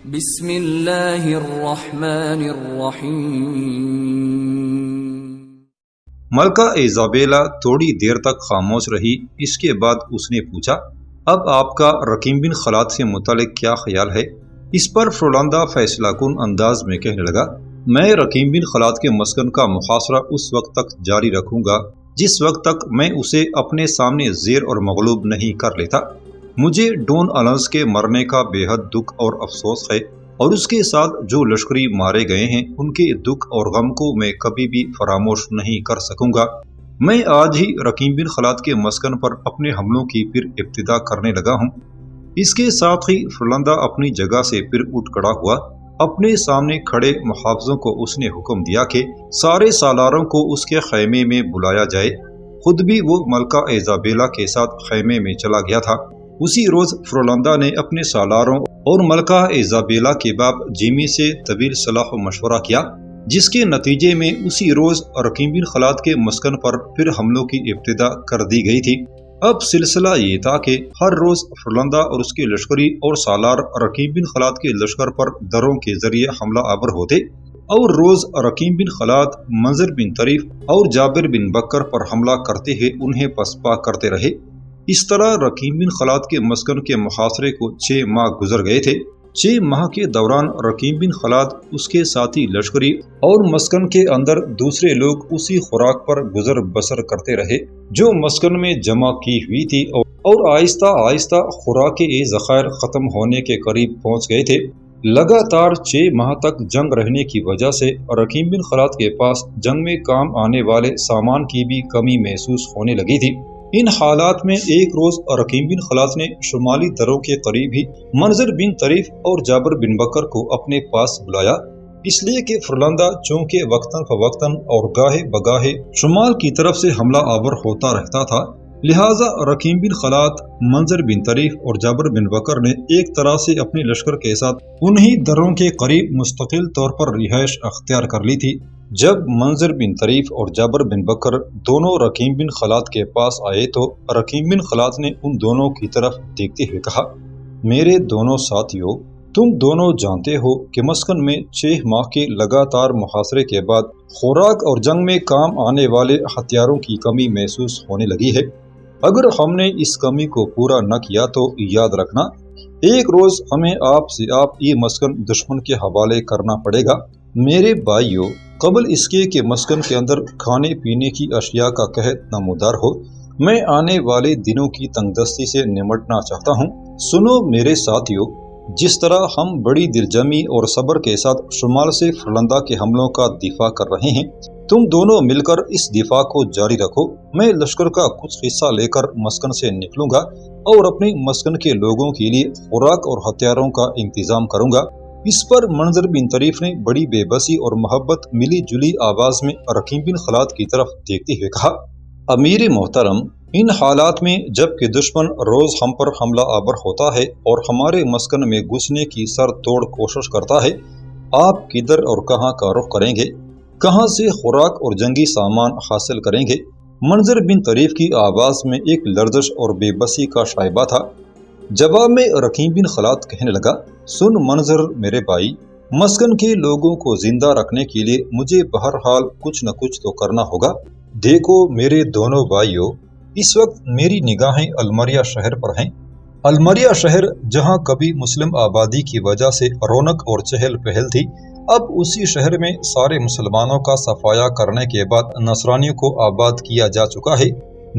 بسم اللہ الرحمن الرحیم۔ ملکہ ایزابیلا تھوڑی دیر تک خاموش رہی۔ اس کے بعد اس نے پوچھا، اب آپ کا رقیم بن خلاد سے متعلق کیا خیال ہے؟ اس پر فرولاندا فیصلہ کن انداز میں کہنے لگا، میں رقیم بن خلاد کے مسکن کا محاصرہ اس وقت تک جاری رکھوں گا جس وقت تک میں اسے اپنے سامنے زیر اور مغلوب نہیں کر لیتا۔ مجھے ڈون النس کے مرنے کا بے حد دکھ اور افسوس ہے، اور اس کے ساتھ جو لشکری مارے گئے ہیں ان کے دکھ اور غم کو میں کبھی بھی فراموش نہیں کر سکوں گا۔ میں آج ہی رقیم بن خلاد کے مسکن پر اپنے حملوں کی پھر ابتدا کرنے لگا ہوں۔ اس کے ساتھ ہی فرولاندا اپنی جگہ سے پھر اٹھ کھڑا ہوا۔ اپنے سامنے کھڑے محافظوں کو اس نے حکم دیا کہ سارے سالاروں کو اس کے خیمے میں بلایا جائے۔ خود بھی وہ ملکہ ایزابیلا کے ساتھ خیمے میں چلا گیا تھا۔ اسی روز فرولاندا نے اپنے سالاروں اور ملکہ ایزابیلا کے باپ جیمی سے طویل صلاح و مشورہ کیا، جس کے نتیجے میں اسی روز رقیم بن خلاد کے مسکن پر پھر حملوں کی ابتدا کر دی گئی تھی۔ اب سلسلہ یہ تھا کہ ہر روز فرولاندا اور اس کے لشکری اور سالار رقیم بن خلاد کے لشکر پر دروں کے ذریعے حملہ آور ہوتے، اور روز رقیم بن خلاد، منظر بن طریف اور جابر بن بکر پر حملہ کرتے ہوئے انہیں پسپا کرتے رہے۔ اس طرح رقیم بن خلاد کے مسکن کے محاصرے کو 6 ماہ گزر گئے تھے۔ 6 ماہ کے دوران رقیم بن خلاد، اس کے ساتھی لشکری اور مسکن کے اندر دوسرے لوگ اسی خوراک پر گزر بسر کرتے رہے جو مسکن میں جمع کی ہوئی تھی، اور آہستہ آہستہ خوراک کے ذخائر ختم ہونے کے قریب پہنچ گئے تھے۔ لگاتار 6 ماہ تک جنگ رہنے کی وجہ سے رقیم بن خلاد کے پاس جنگ میں کام آنے والے سامان کی بھی کمی محسوس ہونے لگی تھی۔ ان حالات میں ایک روز رقیم بن خلاد نے شمالی دروں کے قریب ہی منظر بن طریف اور جابر بن بکر کو اپنے پاس بلایا، اس لیے کہ فرولاندا چونکہ وقتاً فوقتاً اور گاہے بگاہے شمال کی طرف سے حملہ آور ہوتا رہتا تھا، لہٰذا رقیم بن خلاد، منظر بن طریف اور جابر بن بکر نے ایک طرح سے اپنے لشکر کے ساتھ انہی دروں کے قریب مستقل طور پر رہائش اختیار کر لی تھی۔ جب منظر بن طریف اور جابر بن بکر دونوں رقیم بن خلاد کے پاس آئے تو رقیم بن خلاد نے ان دونوں کی طرف دیکھتے ہوئے کہا، میرے دونوں ساتھیوں، تم دونوں جانتے ہو کہ مسکن میں 6 ماہ کے لگاتار محاصرے کے بعد خوراک اور جنگ میں کام آنے والے ہتھیاروں کی کمی محسوس ہونے لگی ہے۔ اگر ہم نے اس کمی کو پورا نہ کیا تو یاد رکھنا، ایک روز ہمیں آپ یہ مسکن دشمن کے حوالے کرنا پڑے گا۔ میرے بھائیوں، قبل اس کے مسکن کے اندر کھانے پینے کی اشیاء کا قحط نمودار ہو، میں آنے والے دنوں کی تنگ دستی سے نمٹنا چاہتا ہوں۔ سنو میرے ساتھیوں، جس طرح ہم بڑی دلجمی اور صبر کے ساتھ شمال سے فرولاندا کے حملوں کا دفاع کر رہے ہیں، تم دونوں مل کر اس دفاع کو جاری رکھو۔ میں لشکر کا کچھ حصہ لے کر مسکن سے نکلوں گا اور اپنے مسکن کے لوگوں کے لیے خوراک اور ہتھیاروں کا انتظام کروں گا۔ اس پر منظر بن طریف نے بڑی بے بسی اور محبت ملی جلی آواز میں رقیم بن خلاد کی طرف دیکھتے ہوئے کہا، امیر محترم، ان حالات میں جب کہ دشمن روز ہم پر حملہ آور ہوتا ہے اور ہمارے مسکن میں گھسنے کی سر توڑ کوشش کرتا ہے، آپ کدھر اور کہاں کا رخ کریں گے؟ کہاں سے خوراک اور جنگی سامان حاصل کریں گے؟ منظر بن طریف کی آواز میں ایک لرزش اور بے بسی کا شائبہ تھا۔ جواب میں رقیم بن خلاد کہنے لگا، سن منظر میرے بھائی، مسکن کے لوگوں کو زندہ رکھنے کے لیے مجھے بہرحال کچھ نہ کچھ تو کرنا ہوگا۔ دیکھو میرے دونوں بھائیوں، اس وقت میری نگاہیں المریہ شہر پر ہیں۔ المریہ شہر جہاں کبھی مسلم آبادی کی وجہ سے رونق اور چہل پہل تھی، اب اسی شہر میں سارے مسلمانوں کا صفایا کرنے کے بعد نصرانیوں کو آباد کیا جا چکا ہے۔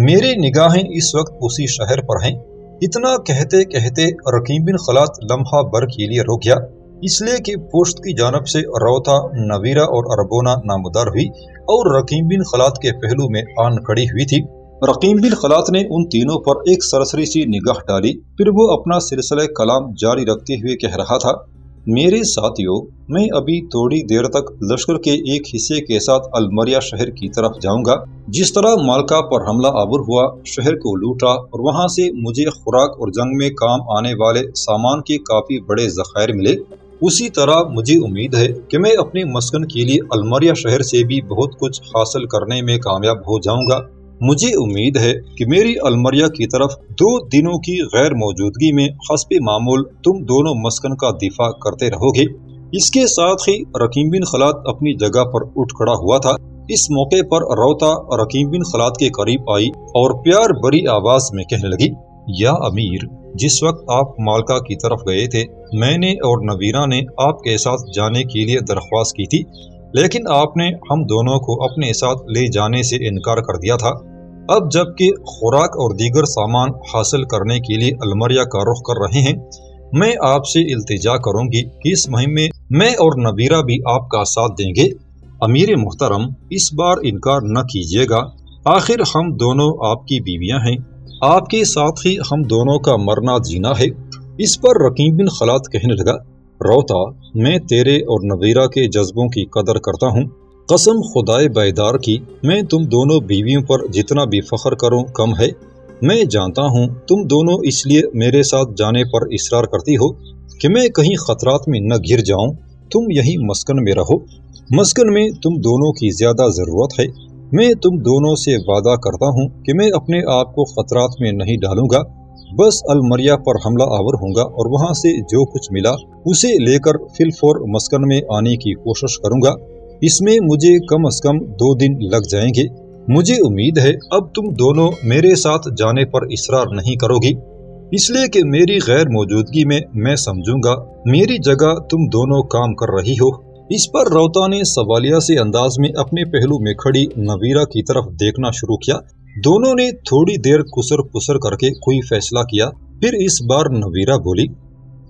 میری نگاہیں اس وقت اسی شہر پر ہیں۔ اتنا کہتے کہتے رقیم بن خلاد لمحہ بھر کے لیے رک گیا، اس لیے کہ پشت کی جانب سے روتا، نویرہ اور اربونا نامودار ہوئی اور رقیم بن خلاد کے پہلو میں آن کھڑی ہوئی تھی۔ رقیم بن خلاد نے ان تینوں پر ایک سرسری سی نگاہ ڈالی، پھر وہ اپنا سلسلہ کلام جاری رکھتے ہوئے کہہ رہا تھا، میرے ساتھیوں، میں ابھی تھوڑی دیر تک لشکر کے ایک حصے کے ساتھ المریہ شہر کی طرف جاؤں گا۔ جس طرح مالکا پر حملہ آور ہوا، شہر کو لوٹا اور وہاں سے مجھے خوراک اور جنگ میں کام آنے والے سامان کے کافی بڑے ذخائر ملے، اسی طرح مجھے امید ہے کہ میں اپنے مسکن کے لیے المریہ شہر سے بھی بہت کچھ حاصل کرنے میں کامیاب ہو جاؤں گا۔ مجھے امید ہے کہ میری المریہ کی طرف 2 دنوں کی غیر موجودگی میں حسب معمول تم دونوں مسکن کا دفاع کرتے رہو گے۔ اس کے ساتھ ہی رقیم بن خلاد اپنی جگہ پر اٹھ کھڑا ہوا تھا۔ اس موقع پر روتا رقیم بن خلاد کے قریب آئی اور پیار بری آواز میں کہنے لگی، یا امیر، جس وقت آپ مالکا کی طرف گئے تھے میں نے اور نویرہ نے آپ کے ساتھ جانے کے لیے درخواست کی تھی، لیکن آپ نے ہم دونوں کو اپنے ساتھ لے جانے سے انکار کر دیا تھا۔ اب جب کہ خوراک اور دیگر سامان حاصل کرنے کے لیے المریہ کا رخ کر رہے ہیں، میں آپ سے التجا کروں گی کہ اس مہم میں میں اور نویرہ بھی آپ کا ساتھ دیں گے۔ امیر محترم، اس بار انکار نہ کیجیے گا، آخر ہم دونوں آپ کی بیویاں ہیں، آپ کے ساتھ ہی ہم دونوں کا مرنا جینا ہے۔ اس پر رقیم بن خلاد کہنے لگا، روتا، میں تیرے اور نویرہ کے جذبوں کی قدر کرتا ہوں، قسم خدائے بیدار کی میں تم دونوں بیویوں پر جتنا بھی فخر کروں کم ہے۔ میں جانتا ہوں تم دونوں اس لیے میرے ساتھ جانے پر اصرار کرتی ہو کہ میں کہیں خطرات میں نہ گر جاؤں۔ تم یہی مسکن میں رہو، مسکن میں تم دونوں کی زیادہ ضرورت ہے۔ میں تم دونوں سے وعدہ کرتا ہوں کہ میں اپنے آپ کو خطرات میں نہیں ڈالوں گا، بس المریہ پر حملہ آور ہوں گا اور وہاں سے جو کچھ ملا اسے لے کر فی الفور مسکن میں آنے کی کوشش کروں گا۔ اس میں مجھے کم از کم 2 دن لگ جائیں گے۔ مجھے امید ہے اب تم دونوں میرے ساتھ جانے پر اصرار نہیں کرو گی، اس لیے کہ میری غیر موجودگی میں سمجھوں گا میری جگہ تم دونوں کام کر رہی ہو۔ اس پر روتا نے سوالیہ سے انداز میں اپنے پہلو میں کھڑی نویرہ کی طرف دیکھنا شروع کیا۔ دونوں نے تھوڑی دیر کسر پسر کر کے کوئی فیصلہ کیا، پھر اس بار نویرہ بولی،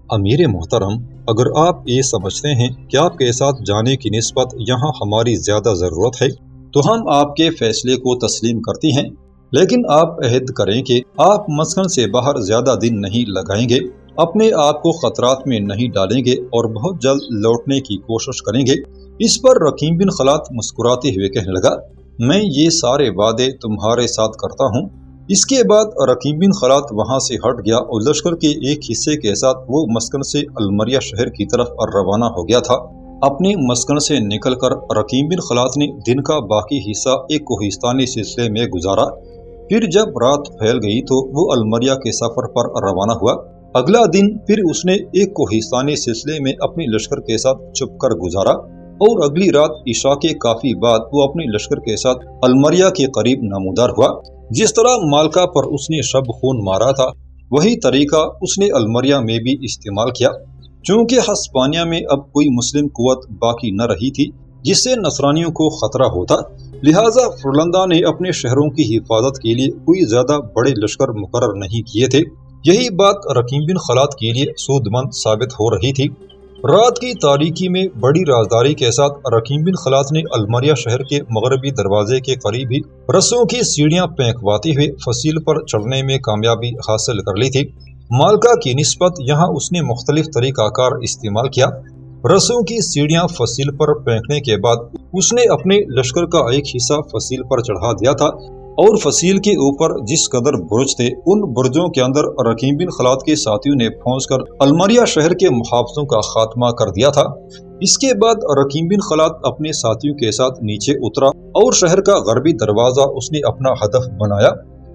امیر محترم، اگر آپ یہ سمجھتے ہیں کہ آپ کے ساتھ جانے کی نسبت یہاں ہماری زیادہ ضرورت ہے تو ہم آپ کے فیصلے کو تسلیم کرتی ہیں، لیکن آپ عہد کریں کہ آپ مسکن سے باہر زیادہ دن نہیں لگائیں گے، اپنے آپ کو خطرات میں نہیں ڈالیں گے اور بہت جلد لوٹنے کی کوشش کریں گے۔ اس پر رقیم بن خلاد مسکراتے ہوئے کہنے لگا، میں یہ سارے وعدے تمہارے ساتھ کرتا ہوں۔ اس کے بعد رقیم بن خلاد وہاں سے ہٹ گیا اور لشکر کے ایک حصے کے ساتھ وہ مسکن سے المریہ شہر کی طرف روانہ ہو گیا تھا۔ اپنے مسکن سے نکل کر رقیم بن خلاد نے دن کا باقی حصہ ایک کوہستانی سلسلے میں گزارا، پھر جب رات پھیل گئی تو وہ المریہ کے سفر پر روانہ ہوا۔ اگلا دن پھر اس نے ایک کوہستانی سلسلے میں اپنے لشکر کے ساتھ چھپ کر گزارا اور اگلی رات عشاء کے کافی بعد وہ اپنے لشکر کے ساتھ المریہ کے قریب نمودار ہوا۔ جس طرح مالکا پر اس نے شب خون مارا تھا، وہی طریقہ اس نے المریہ میں بھی استعمال کیا۔ چونکہ ہسپانیہ میں اب کوئی مسلم قوت باقی نہ رہی تھی جس سے نصرانیوں کو خطرہ ہوتا، لہٰذا فرلندہ نے اپنے شہروں کی حفاظت کے لیے کوئی زیادہ بڑے لشکر مقرر نہیں کیے تھے۔ یہی بات رقیم بن خلاد کے لیے سود مند ثابت ہو رہی تھی۔ رات کی تاریکی میں بڑی رازداری کے ساتھ رقیم بن خلاد نے المریہ شہر کے مغربی دروازے کے قریب ہی رسوں کی سیڑھیاں پھینکواتے ہوئے فصیل پر چڑھنے میں کامیابی حاصل کر لی تھی۔ مالکا کی نسبت یہاں اس نے مختلف طریقہ کار استعمال کیا۔ رسوں کی سیڑھیاں فصیل پر پھینکنے کے بعد اس نے اپنے لشکر کا ایک حصہ فصیل پر چڑھا دیا تھا اور فصیل کے اوپر جس قدر برج تھے ان برجوں کے اندر رقیم بن خلاد کے ساتھیوں نے پہنچ کر المریہ شہر کے محافظوں کا خاتمہ کر دیا تھا۔ اس کے بعد رقیم بن خلاد اپنے ساتھیوں کے ساتھ نیچے اترا اور شہر کا غربی دروازہ اس نے اپنا ہدف بنایا۔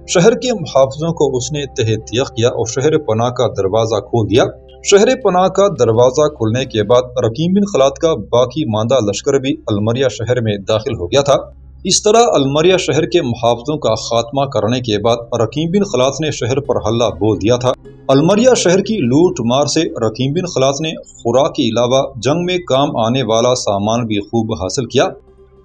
شہر کے محافظوں کو اس نے تحت تیغ کیا اور شہر پناہ کا دروازہ کھول دیا۔ شہر پناہ کا دروازہ کھلنے کے بعد رقیم بن خلاد کا باقی ماندہ لشکر بھی المریہ شہر میں داخل ہو گیا تھا۔ اس طرح المریہ شہر کے محافظوں کا خاتمہ کرنے کے بعد رقیم بن خلاد نے شہر پر حملہ بول دیا تھا۔ المریہ شہر کی لوٹ مار سے رقیم بن خلاد نے خوراک کے علاوہ جنگ میں کام آنے والا سامان بھی خوب حاصل کیا۔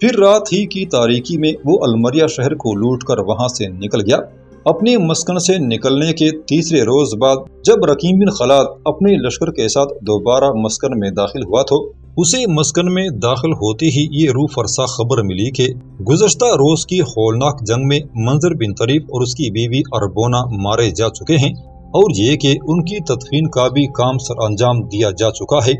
پھر رات ہی کی تاریکی میں وہ المریہ شہر کو لوٹ کر وہاں سے نکل گیا۔ اپنے مسکن سے نکلنے کے تیسرے روز بعد جب رقیم بن خلاد اپنے لشکر کے ساتھ دوبارہ مسکن میں داخل ہوا تو اسے مسکن میں داخل ہوتے ہی یہ روح فرسا خبر ملی کہ گزشتہ روز کی ہولناک جنگ میں منظر بن طریف اور اس کی بیوی اربونا مارے جا چکے ہیں اور یہ کہ ان کی تدفین کا بھی کام سر انجام دیا جا چکا ہے۔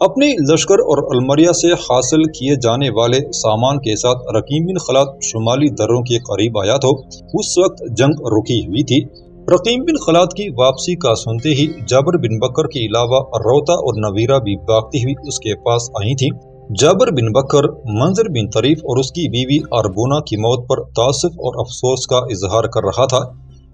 اپنے لشکر اور المریہ سے حاصل کیے جانے والے سامان کے ساتھ رقیم بن خلاد شمالی دروں کے قریب آیا تو اس وقت جنگ رکی ہوئی تھی۔ رقیم بن خلاد کی واپسی کا سنتے ہی جابر بن بکر کے علاوہ روتا اور نویرہ بھی بھاگتی ہوئی اس کے پاس آئی تھی۔ جابر بن بکر منظر بن طریف اور اس کی بیوی اربونہ کی موت پر تاسف اور افسوس کا اظہار کر رہا تھا۔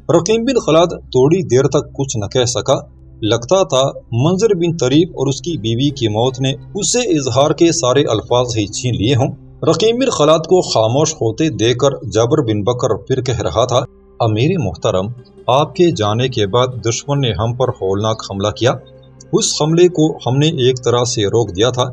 رقیم بن خلاد تھوڑی دیر تک کچھ نہ کہہ سکا۔ لگتا تھا منظر بن طریف اور اس کی بیوی کی موت نے اسے اظہار کے سارے الفاظ ہی چھین لیے ہوں۔ رقیم بن خلاد کو خاموش ہوتے دیکھ کر جابر بن بکر پھر کہہ رہا تھا، امیر محترم، آپ کے جانے کے بعد دشمن نے ہم پر ہولناک حملہ کیا۔ اس حملے کو ہم نے ایک طرح سے روک دیا تھا،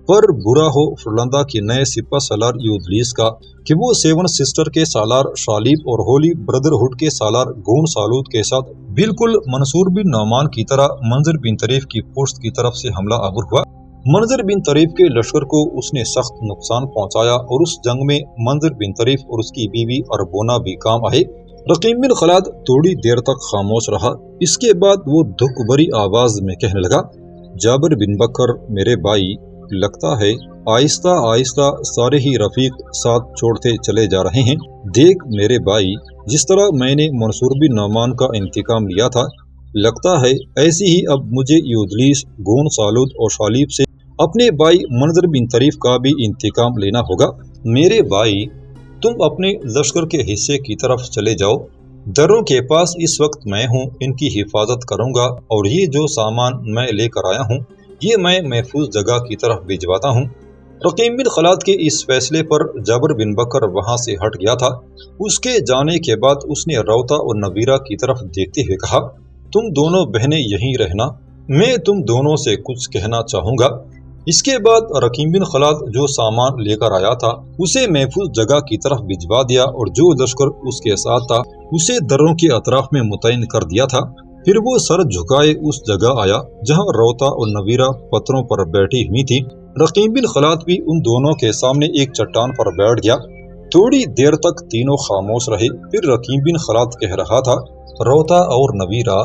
پر برا ہو فرلندہ کے نئے سپہ سالار یودلیس کا کہ وہ سیون سسٹر کے سالار شالیب اور ہولی بردرہڈ کے سالار گون سالوت کے ساتھ بالکل منصور بن نعمان کی طرح منظر بن طریف کی پشت کی طرف سے حملہ آور ہوا۔ منظر بن طریف کے لشکر کو اس نے سخت نقصان پہنچایا اور اس جنگ میں منظر بن طریف اور اس کی بیوی اربونہ بھی کام آئے۔ رقیم بن خلاد تھوڑی دیر تک خاموش رہا، اس کے بعد وہ دکھ بھری آواز میں کہنے لگا، جابر بن بکر میرے بھائی، لگتا ہے آہستہ آہستہ سارے ہی رفیق ساتھ چھوڑتے چلے جا رہے ہیں۔ دیکھ میرے بھائی، جس طرح میں نے منصور بن نعمان کا انتقام لیا تھا، لگتا ہے ایسی ہی اب مجھے یودلیس، گون سالوت اور شالیب سے اپنے بھائی منظر بن طریف کا بھی انتقام لینا ہوگا۔ میرے بھائی، تم اپنے لشکر کے حصے کی طرف چلے جاؤ، دروں کے پاس اس وقت میں ہوں، ان کی حفاظت کروں گا، اور یہ جو سامان میں لے کر آیا ہوں یہ میں محفوظ جگہ کی طرف بھجواتا ہوں۔ رقیم بن خلاد کے اس فیصلے پر جابر بن بکر وہاں سے ہٹ گیا تھا۔ اس کے جانے کے بعد اس نے روتا اور نویرہ کی طرف دیکھتے ہوئے کہا، تم دونوں بہنیں یہیں رہنا، میں تم دونوں سے کچھ کہنا چاہوں گا۔ اس کے بعد رقیم بن خلاد جو سامان لے کر آیا تھا اسے محفوظ جگہ کی طرف بھجوا دیا، اور جو لشکر اس کے ساتھ تھا اسے دروں کے اطراف میں متعین کر دیا تھا۔ پھر وہ سر جھکائے اس جگہ آیا جہاں روتا اور نویرہ پتھروں پر بیٹھی ہوئی تھی۔ رقیم بن خلاد بھی ان دونوں کے سامنے ایک چٹان پر بیٹھ گیا۔ تھوڑی دیر تک تینوں خاموش رہے، پھر رقیم بن خلاد کہہ رہا تھا، روتا اور نویرہ،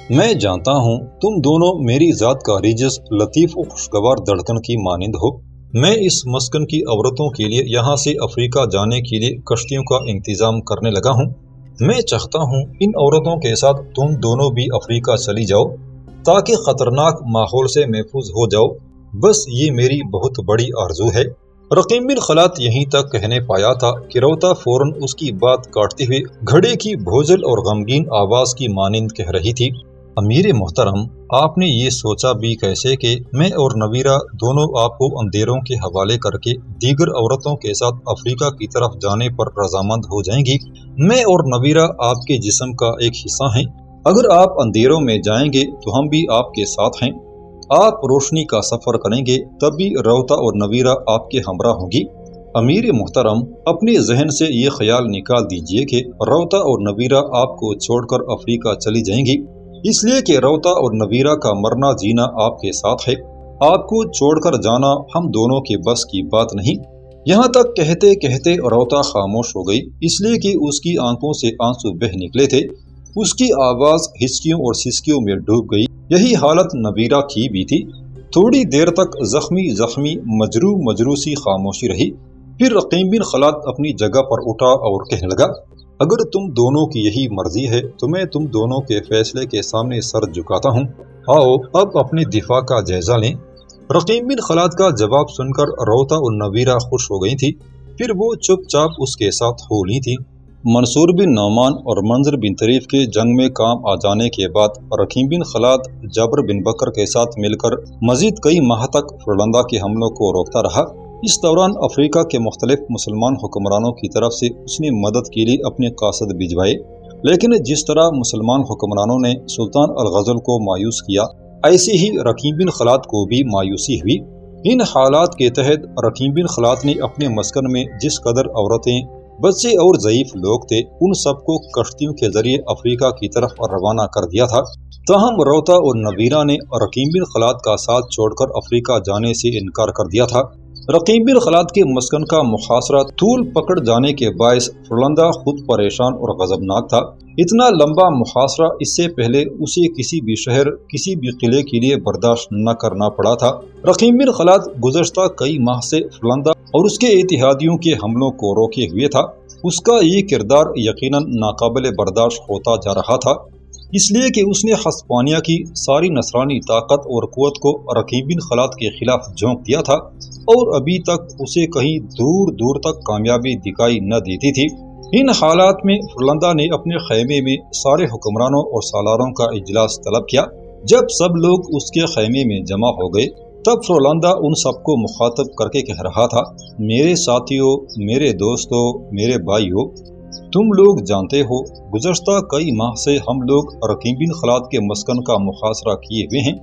میں جانتا ہوں تم دونوں میری ذات کا ریجس لطیف و خوشگوار دھڑکن کی مانند ہو۔ میں اس مسکن کی عورتوں کے لیے یہاں سے افریقہ جانے کے لیے کشتیوں کا انتظام کرنے لگا ہوں۔ میں چاہتا ہوں ان عورتوں کے ساتھ تم دونوں بھی افریقہ چلی جاؤ تاکہ خطرناک ماحول سے محفوظ ہو جاؤ، بس یہ میری بہت بڑی آرزو ہے۔ رقیم بن خلاد یہیں تک کہنے پایا تھا کہ روتا فوراً اس کی بات کاٹتے ہوئے گھڑے کی بھوجل اور غمگین آواز کی مانند کہہ رہی تھی، امیر محترم، آپ نے یہ سوچا بھی کیسے کہ میں اور نویرہ دونوں آپ کو اندھیروں کے حوالے کر کے دیگر عورتوں کے ساتھ افریقہ کی طرف جانے پر رضامند ہو جائیں گی؟ میں اور نویرہ آپ کے جسم کا ایک حصہ ہیں، اگر آپ اندھیروں میں جائیں گے تو ہم بھی آپ کے ساتھ ہیں، آپ روشنی کا سفر کریں گے تب بھی روتا اور نویرہ آپ کے ہمراہ ہوں گی۔ امیر محترم، اپنے ذہن سے یہ خیال نکال دیجئے کہ روتا اور نویرہ آپ کو چھوڑ کر افریقہ چلی جائیں گی، اس لیے کہ روتا اور نویرہ کا مرنا جینا آپ کے ساتھ ہے، آپ کو چھوڑ کر جانا ہم دونوں کے بس کی بات نہیں۔ یہاں تک کہتے کہتے روتا خاموش ہو گئی، اس لیے کہ اس کی آنکھوں سے آنسو بہہ نکلے تھے، اس کی آواز ہچکیوں اور سسکیوں میں ڈوب گئی۔ یہی حالت نویرہ کی بھی تھی۔ تھوڑی دیر تک زخمی مجروح سی خاموشی رہی، پھر رقیم بن خلاد اپنی جگہ پر اٹھا اور کہنے لگا، اگر تم دونوں کی یہی مرضی ہے تو میں تم دونوں کے فیصلے کے سامنے سر جھکاتا ہوں، آؤ اب اپنے دفاع کا جائزہ لیں۔ رقیم بن خلاد کا جواب سن کر روتا اور نویرہ خوش ہو گئی تھی، پھر وہ چپ چاپ اس کے ساتھ ہو لی تھی۔ منصور بن نعمان اور منظر بن طریف کے جنگ میں کام آ جانے کے بعد رقیم بن خلاد جابر بن بکر کے ساتھ مل کر مزید کئی ماہ تک فرلندہ کے حملوں کو روکتا رہا۔ اس دوران افریقہ کے مختلف مسلمان حکمرانوں کی طرف سے اس نے مدد کے لیے اپنے قاصد بھجوائے، لیکن جس طرح مسلمان حکمرانوں نے سلطان الغزل کو مایوس کیا، ایسے ہی رقیم بن خلاد کو بھی مایوسی ہوئی۔ ان حالات کے تحت رقیم بن خلاد نے اپنے مسکن میں جس قدر عورتیں، بچے اور ضعیف لوگ تھے، ان سب کو کشتیوں کے ذریعے افریقہ کی طرف روانہ کر دیا تھا۔ تاہم روتا اور نویرہ نے رقیم بن خلاد کا ساتھ چھوڑ کر افریقہ جانے سے انکار کر دیا تھا۔ رقیم بن خلاد کے مسکن کا محاصرہ طول پکڑ جانے کے باعث فرلندہ خود پریشان اور غضبناک تھا۔ اتنا لمبا محاصرہ اس سے پہلے اسے کسی بھی شہر، کسی بھی قلعے کے لیے برداشت نہ کرنا پڑا تھا۔ رقیم بن خلاد گزشتہ کئی ماہ سے فرلندہ اور اس کے اتحادیوں کے حملوں کو روکے ہوئے تھا۔ اس کا یہ کردار یقیناً ناقابل برداشت ہوتا جا رہا تھا، اس لیے کہ اس نے ہسپانیہ کی ساری نصرانی طاقت اور قوت کو رقیم بن خلاد کے خلاف جھونک دیا تھا۔ اور ابھی تک اسے کہیں دور دور تک کامیابی دکھائی نہ دیتی تھی۔ ان حالات میں فرلندہ نے اپنے خیمے میں سارے حکمرانوں اور سالاروں کا اجلاس طلب کیا۔ جب سب لوگ اس کے خیمے میں جمع ہو گئے تب فرلندہ ان سب کو مخاطب کر کے کہہ رہا تھا، میرے ساتھیوں، میرے دوستوں، میرے بھائیوں، تم لوگ جانتے ہو گزشتہ کئی ماہ سے ہم لوگ رقیم بن خلاد کے مسکن کا محاصرہ کیے ہوئے ہیں،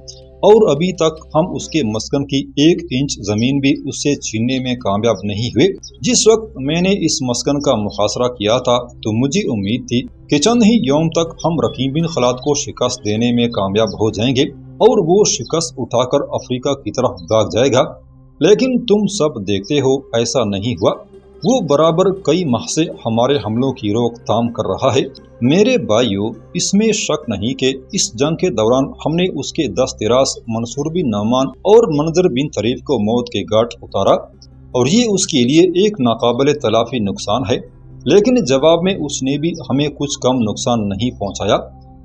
اور ابھی تک ہم اس کے مسکن کی 1 انچ زمین بھی اس سے چھیننے میں کامیاب نہیں ہوئے۔ جس وقت میں نے اس مسکن کا محاصرہ کیا تھا تو مجھے امید تھی کہ چند ہی یوم تک ہم رقیم بن خلاد کو شکست دینے میں کامیاب ہو جائیں گے اور وہ شکست اٹھا کر افریقہ کی طرف بھاگ جائے گا، لیکن تم سب دیکھتے ہو ایسا نہیں ہوا۔ وہ برابر کئی ماہ سے ہمارے حملوں کی روک تھام کر رہا ہے۔ میرے بھائیوں، اس میں شک نہیں کہ اس جنگ کے دوران ہم نے اس کے دست راست منصور بن نعمان اور منظر بن طریف کو موت کے گھاٹ اتارا، اور یہ اس کے لیے ایک ناقابل تلافی نقصان ہے، لیکن جواب میں اس نے بھی ہمیں کچھ کم نقصان نہیں پہنچایا۔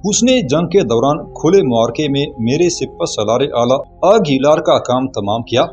اس نے جنگ کے دوران کھلے معرکے میں میرے سپہ سالار اعلیٰ آگیلار کا کام تمام کیا۔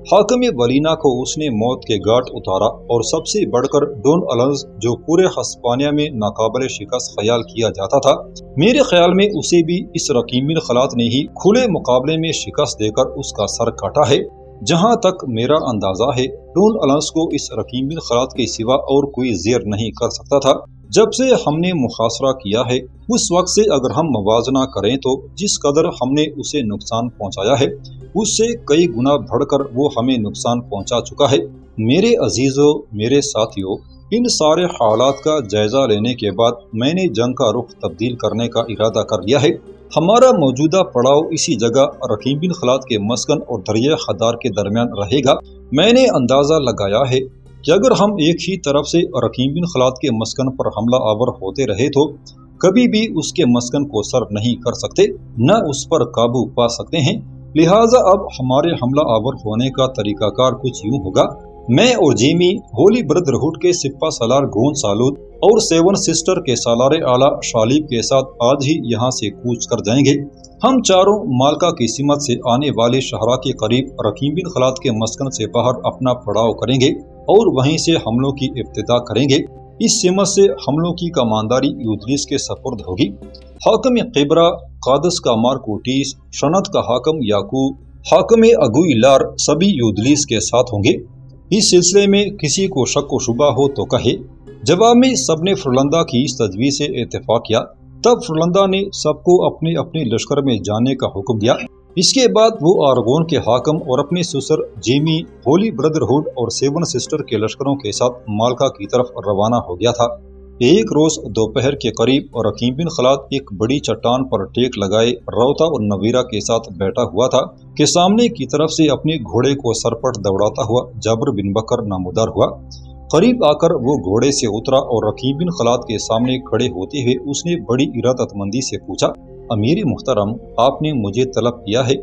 حاکم ولینا کو اس نے موت کے گھاٹ اتارا، اور سب سے بڑھ کر ڈون النز جو پورے ہسپانیہ میں ناقابل شکست خیال کیا جاتا تھا، میرے خیال میں اسے بھی اس رقیم بن خلاد نے ہی کھلے مقابلے میں شکست دے کر اس کا سر کاٹا ہے۔ جہاں تک میرا اندازہ ہے ڈون النز کو اس رقیم بن خلاد کے سوا اور کوئی زیر نہیں کر سکتا تھا۔ جب سے ہم نے محاصرہ کیا ہے اس وقت سے اگر ہم موازنہ کریں تو جس قدر ہم نے اسے نقصان پہنچایا ہے اس سے کئی گنا بڑھ کر وہ ہمیں نقصان پہنچا چکا ہے۔ میرے عزیزوں، میرے ساتھیوں، ان سارے حالات کا جائزہ لینے کے بعد میں نے جنگ کا رخ تبدیل کرنے کا ارادہ کر لیا ہے۔ ہمارا موجودہ پڑاؤ اسی جگہ رقیم بن خلاد کے مسکن اور دریائے خدار کے درمیان رہے گا۔ میں نے اندازہ لگایا ہے کہ اگر ہم ایک ہی طرف سے رقیم بن خلاد کے مسکن پر حملہ آور ہوتے رہے تو کبھی بھی اس کے مسکن کو سر نہیں کر سکتے، نہ اس پر قابو پا سکتے ہیں۔ لہٰذا اب ہمارے حملہ آور ہونے کا طریقہ کار کچھ یوں ہوگا، میں اور جیمی ہولی بردرہڈ کے سپہ سالار گون سالود اور 7 سسٹر کے سالار اعلیٰ شالیب کے ساتھ آج ہی یہاں سے کوچ کر جائیں گے۔ ہم چاروں مالکا کی سمت سے آنے والے شہرا کے قریب رقیم بن خلاد کے مسکن سے باہر اپنا پڑاؤ کریں گے اور وہیں سے حملوں کی ابتدا کریں گے۔ اس سمت سے حملوں کی کمانداری یودلیس کے سپرد ہوگی۔ حاکم قبرہ، قادس کا مارکوٹیس، شنت کا حاکم یعقوب، حاکم اگویلار سبھی یودلیس کے ساتھ ہوں گے۔ اس سلسلے میں کسی کو شک و شبہ ہو تو کہے۔ جواب میں سب نے فرلندہ کی اس تجویز سے اتفاق کیا۔ تب فرلندہ نے سب کو اپنے اپنے لشکر میں جانے کا حکم دیا۔ اس کے بعد وہ آرگون کے حاکم اور اپنے سسر جیمی، ہولی بردرہڈ اور 7 سسٹر کے لشکروں کے ساتھ مالکا کی طرف روانہ ہو گیا تھا۔ ایک روز دوپہر کے قریب رقیم بن خلاد ایک بڑی چٹان پر ٹیک لگائے روتا اور نویرہ کے ساتھ بیٹھا ہوا تھا کہ سامنے کی طرف سے اپنے گھوڑے کو سرپٹ دوڑاتا ہوا جابر بن بکر نامودار ہوا۔ قریب آ کر وہ گھوڑے سے اترا اور رقیم بن خلاد کے سامنے کھڑے ہوتے ہوئے اس نے بڑی ارادت مندی سے پوچھا، امیر محترم، آپ نے مجھے طلب کیا ہے؟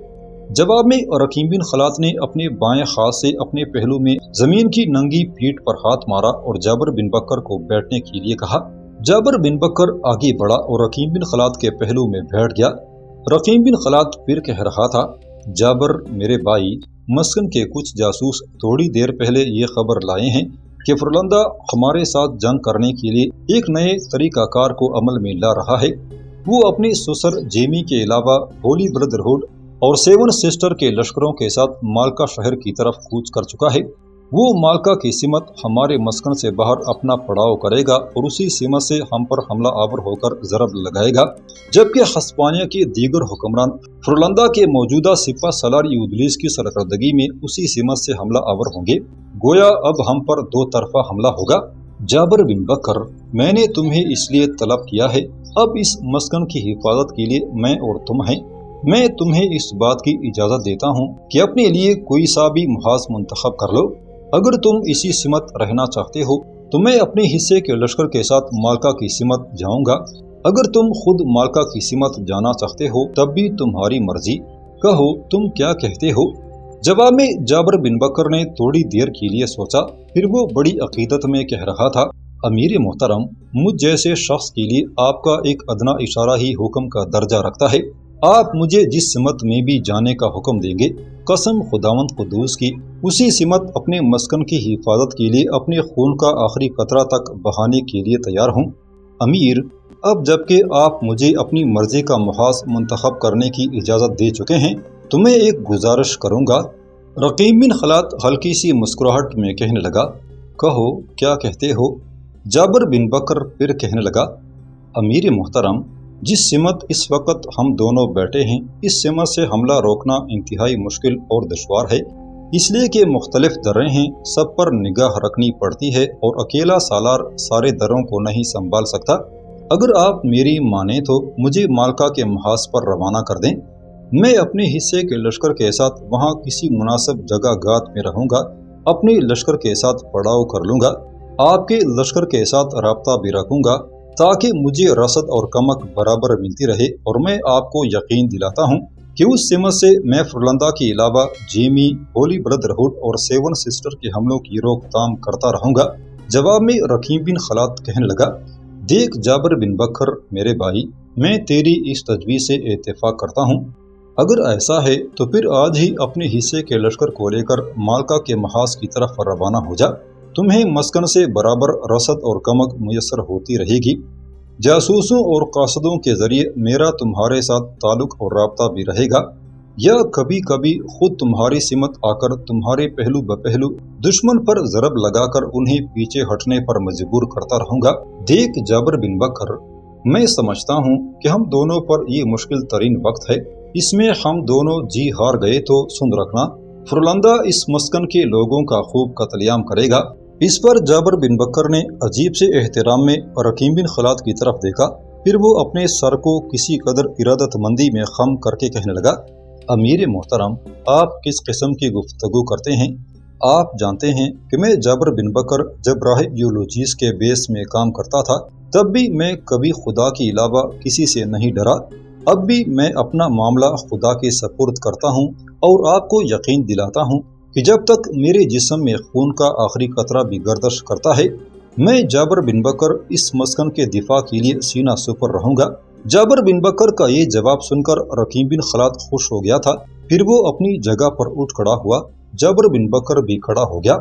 جواب میں رقیم بن خلاد نے اپنے بائیں ہاتھ سے اپنے پہلو میں زمین کی ننگی پیٹھ پر ہاتھ مارا اور جابر بن بکر کو بیٹھنے کے لیے کہا۔ جابر بن بکر آگے بڑھا اور رقیم بن خلاد کے پہلو میں بیٹھ گیا۔ رقیم بن خلاد پھر کہہ رہا تھا، جابر میرے بھائی، مسکن کے کچھ جاسوس تھوڑی دیر پہلے یہ خبر لائے ہیں کہ فرلندہ ہمارے ساتھ جنگ کرنے کے لیے ایک نئے طریقہ کار کو عمل میں لا رہا ہے۔ وہ اپنے سسر جیمی کے علاوہ ہولی بردرہڈ اور 7 سسٹر کے لشکروں کے ساتھ مالکا شہر کی طرف کوچ کر چکا ہے۔ وہ مالکا کی سمت ہمارے مسکن سے باہر اپنا پڑاؤ کرے گا اور اسی سمت سے ہم پر حملہ آور ہو کر ضرب لگائے گا، جبکہ ہسپانیہ کے دیگر حکمران فرلندہ کے موجودہ سپہ سالار یودلیس کی سرکردگی میں اسی سمت سے حملہ آور ہوں گے۔ گویا اب ہم پر 2 طرفہ حملہ ہوگا۔ جابر بن بکر، میں نے تمہیں اس لیے طلب کیا ہے، اب اس مسکن کی حفاظت کے لیے میں اور تم ہیں۔ میں تمہیں اس بات کی اجازت دیتا ہوں کہ اپنے لیے کوئی سا بھی محاذ منتخب کر لو۔ اگر تم اسی سمت رہنا چاہتے ہو تو میں اپنے حصے کے لشکر کے ساتھ مالکا کی سمت جاؤں گا۔ اگر تم خود مالکا کی سمت جانا چاہتے ہو تب بھی تمہاری مرضی، کہو تم کیا کہتے ہو؟ جواب میں جابر بن بکر نے تھوڑی دیر کے لیے سوچا، پھر وہ بڑی عقیدت میں کہہ رہا تھا، امیر محترم، مجھ جیسے شخص کے لیے آپ کا ایک ادنا اشارہ ہی حکم کا درجہ رکھتا ہے۔ آپ مجھے جس سمت میں بھی جانے کا حکم دیں گے، قسم خداوند قدوس کی اسی سمت اپنے مسکن کی حفاظت کے لیے اپنے خون کا آخری قطرہ تک بہانے کے لیے تیار ہوں۔ امیر، اب جبکہ آپ مجھے اپنی مرضی کا محاذ منتخب کرنے کی اجازت دے چکے ہیں تو میں ایک گزارش کروں گا۔ رقیم بن خلات ہلکی سی مسکراہٹ میں کہنے لگا، کہو کیا کہتے ہو؟ جابر بن بکر پھر کہنے لگا، امیر محترم، جس سمت اس وقت ہم دونوں بیٹھے ہیں اس سمت سے حملہ روکنا انتہائی مشکل اور دشوار ہے، اس لیے کہ مختلف دریں ہیں، سب پر نگاہ رکھنی پڑتی ہے اور اکیلا سالار سارے دروں کو نہیں سنبھال سکتا۔ اگر آپ میری مانیں تو مجھے مالکا کے محاذ پر روانہ کر دیں، میں اپنے حصے کے لشکر کے ساتھ وہاں کسی مناسب جگہ گات میں رہوں گا، اپنے لشکر کے ساتھ پڑاؤ کر لوں گا، آپ کے لشکر کے ساتھ رابطہ بھی رکھوں گا تاکہ مجھے رسد اور کمک برابر ملتی رہے، اور میں آپ کو یقین دلاتا ہوں کہ اس سمت سے میں فرلندہ کے علاوہ جیمی، ہولی بردرہڈ اور سیون سسٹر کے حملوں کی روک تھام کرتا رہوں گا۔ جواب میں رقیم بن خلات کہنے لگا، دیکھ جابر بن بکر میرے بھائی، میں تیری اس تجویز سے اتفاق کرتا ہوں۔ اگر ایسا ہے تو پھر آج ہی اپنے حصے کے لشکر کو لے کر مالکا کے محاذ کی طرف روانہ ہو جا، تمہیں مسکن سے برابر رسد اور کمک میسر ہوتی رہے گی، جاسوسوں اور قاصدوں کے ذریعے میرا تمہارے ساتھ تعلق اور رابطہ بھی رہے گا، یا کبھی کبھی خود تمہاری سمت آ کر تمہارے پہلو بپہلو دشمن پر ضرب لگا کر انہیں پیچھے ہٹنے پر مجبور کرتا رہوں گا۔ دیکھ جابر بن بکر، میں سمجھتا ہوں کہ ہم دونوں پر یہ مشکل ترین وقت ہے، اس میں ہم دونوں جی ہار گئے تو سن رکھنا، فرلندہ اس مسکن کے لوگوں کا خوب قتل عام کرے گا۔ اس پر جابر بن بکر نے عجیب سے احترام میں رقیم بن خلات کی طرف دیکھا، پھر وہ اپنے سر کو کسی قدر ارادت مندی میں خم کر کے کہنے لگا، امیر محترم، آپ کس قسم کی گفتگو کرتے ہیں؟ آپ جانتے ہیں کہ میں جابر بن بکر جب راہب یولوجیس کے بیس میں کام کرتا تھا تب بھی میں کبھی خدا کے علاوہ کسی سے نہیں ڈرا، اب بھی میں اپنا معاملہ خدا کے سپرد کرتا ہوں اور آپ کو یقین دلاتا ہوں کہ جب تک میرے جسم میں خون کا آخری قطرہ بھی گردش کرتا ہے میں جابر بن بکر اس مسکن کے دفاع کے لیے سینہ سپر رہوں گا۔ جابر بن بکر کا یہ جواب سن کر رقیم بن خلات خوش ہو گیا تھا، پھر وہ اپنی جگہ پر اٹھ کھڑا ہوا، جابر بن بکر بھی کھڑا ہو گیا۔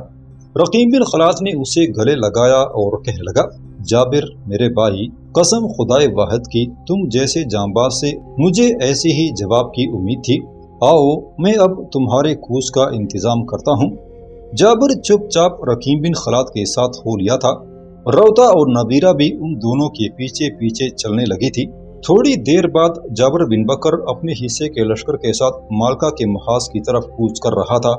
رقیم بن خلات نے اسے گلے لگایا اور کہنے لگا، جابر میرے بھائی، قسم خدائے واحد کی تم جیسے جانباز سے مجھے ایسے ہی جواب کی امید تھی، آؤ میں اب تمہارے کوچ کا انتظام کرتا ہوں۔ جابر چپ چاپ رقیم بن خلات کے ساتھ ہو لیا تھا، روتا اور نبیرہ بھی ان دونوں کے پیچھے پیچھے چلنے لگی تھی۔ تھوڑی دیر بعد جابر بن بکر اپنے حصے کے لشکر کے ساتھ مالکا کے محاذ کی طرف کوچ کر رہا تھا۔